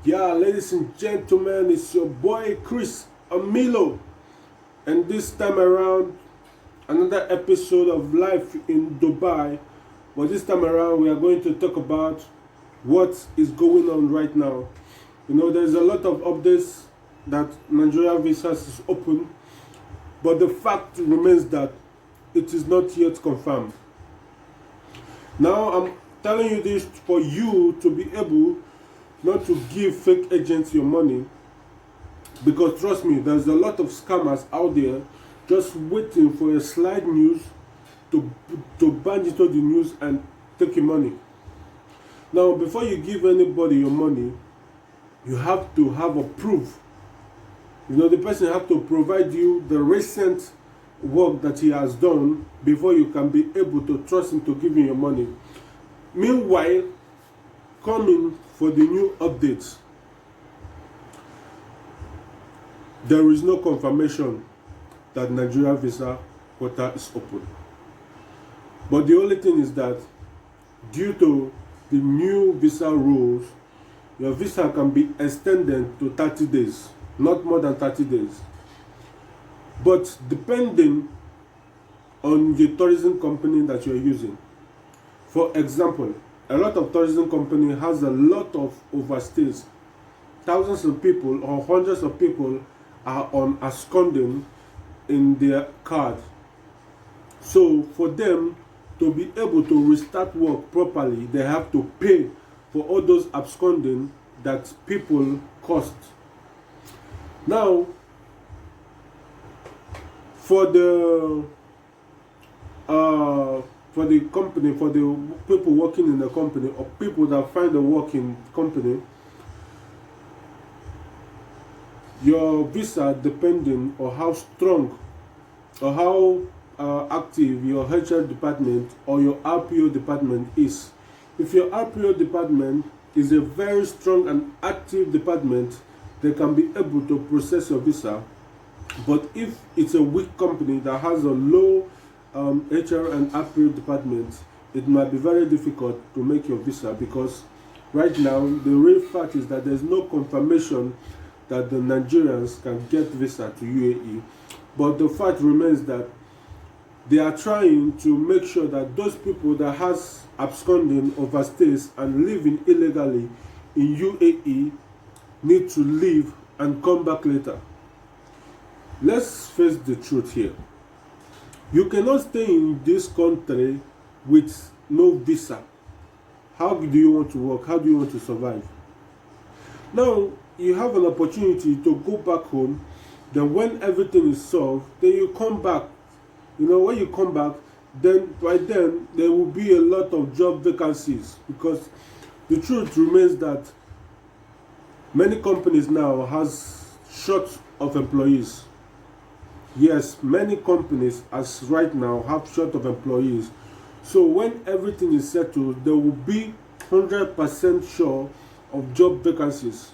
Yeah, ladies and gentlemen, it's your boy Chris Amilo, and this time around, another episode of Life in Dubai. But this time around, we are going to talk about what is going on right now. There's a lot of updates that Nigeria visas is open, but the fact remains that it is not yet confirmed. Now, I'm telling you this for you to be able not to give fake agents your money, because trust me, there's a lot of scammers out there just waiting for a slight news to bang into the news and take your money. Now, before you give anybody your money, you have to have a proof. The person have to provide you the recent work that he has done before you can be able to trust him to give you your money. Meanwhile, coming for the new updates, there is no confirmation that Nigeria visa quota is open. But the only thing is that due to the new visa rules, your visa can be extended to 30 days, not more than 30 days. But depending on the tourism company that you're using. For example, a lot of tourism company has a lot of overstays. Thousands of people or hundreds of people are on absconding in their card. So for them to be able to restart work properly, they have to pay for all those absconding that people cost. Now, for the company, for the people working in the company, or people that find a work in company, your visa, depending on how strong or how active your HR department or your RPO department is. If your RPO department is a very strong and active department, they can be able to process your visa. But if it's a weak company that has a low HR and RPO department, it might be very difficult to make your visa, because right now the real fact is that there's no confirmation that the Nigerians can get visa to UAE. But the fact remains that they are trying to make sure that those people that has absconding, overstays and living illegally in UAE need to leave and come back later. Let's face the truth here. You cannot stay in this country with no visa. How do you want to work? How do you want to survive? Now, you have an opportunity to go back home. Then when everything is solved, then you come back. When you come back, then by then there will be a lot of job vacancies, because the truth remains that many companies now has short of employees. Yes, many companies as right now have short of employees. So when everything is settled, there will be 100% sure of job vacancies.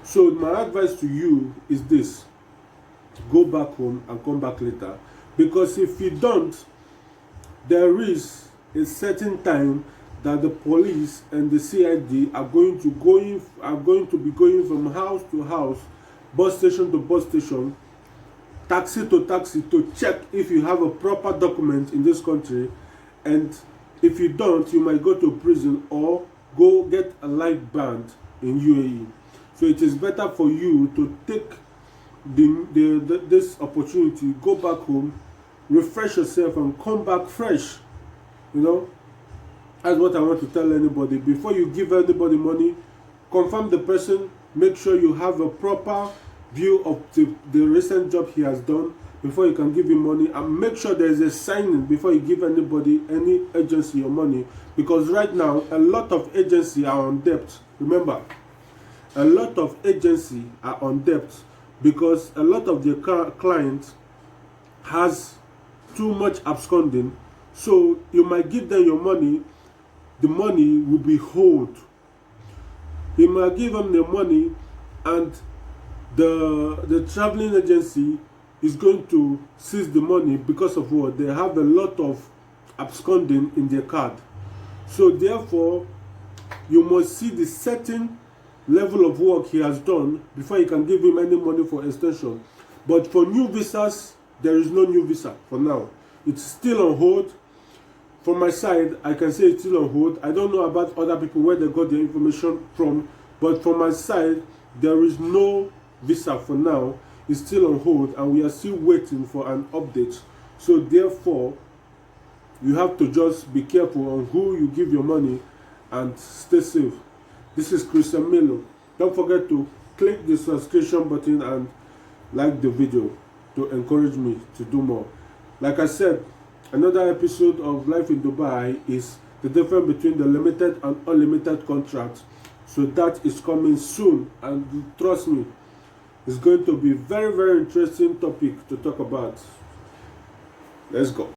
So my advice to you is this: go back home and come back later. Because if you don't, there is a certain time that the police and the CID are going to be going from house to house, bus station to bus station, taxi to taxi, to check if you have a proper document in this country. And if you don't, you might go to prison or go get a life banned in UAE. So it is better for you to take this opportunity, go back home, refresh yourself and come back fresh. That's what I want to tell anybody. Before you give anybody money, confirm the person, make sure you have a proper view of the recent job he has done before you can give him money, and make sure there is a signing before you give anybody, any agency, your money. Because right now a lot of agencies are on debt. Remember, a lot of agencies are on debt because a lot of their clients has too much absconding. So you might give them your money, the money will be held. You might give them the money, and the traveling agency is going to seize the money because of what? They have a lot of absconding in their card. So therefore, you must see the certain level of work he has done before he can give him any money for extension. But for new visas, there is no new visa for now. It's still on hold. From my side, I can say it's still on hold. I don't know about other people where they got their information from, but from my side, there is no visa for now. It's still on hold, and we are still waiting for an update. So therefore, you have to just be careful on who you give your money and stay safe. This is Christian Melo. Don't forget to click the subscription button and like the video to encourage me to do more. Like I said, another episode of Life in Dubai is the difference between the limited and unlimited contracts. So that is coming soon, and trust me, it's going to be very, very interesting topic to talk about. Let's go.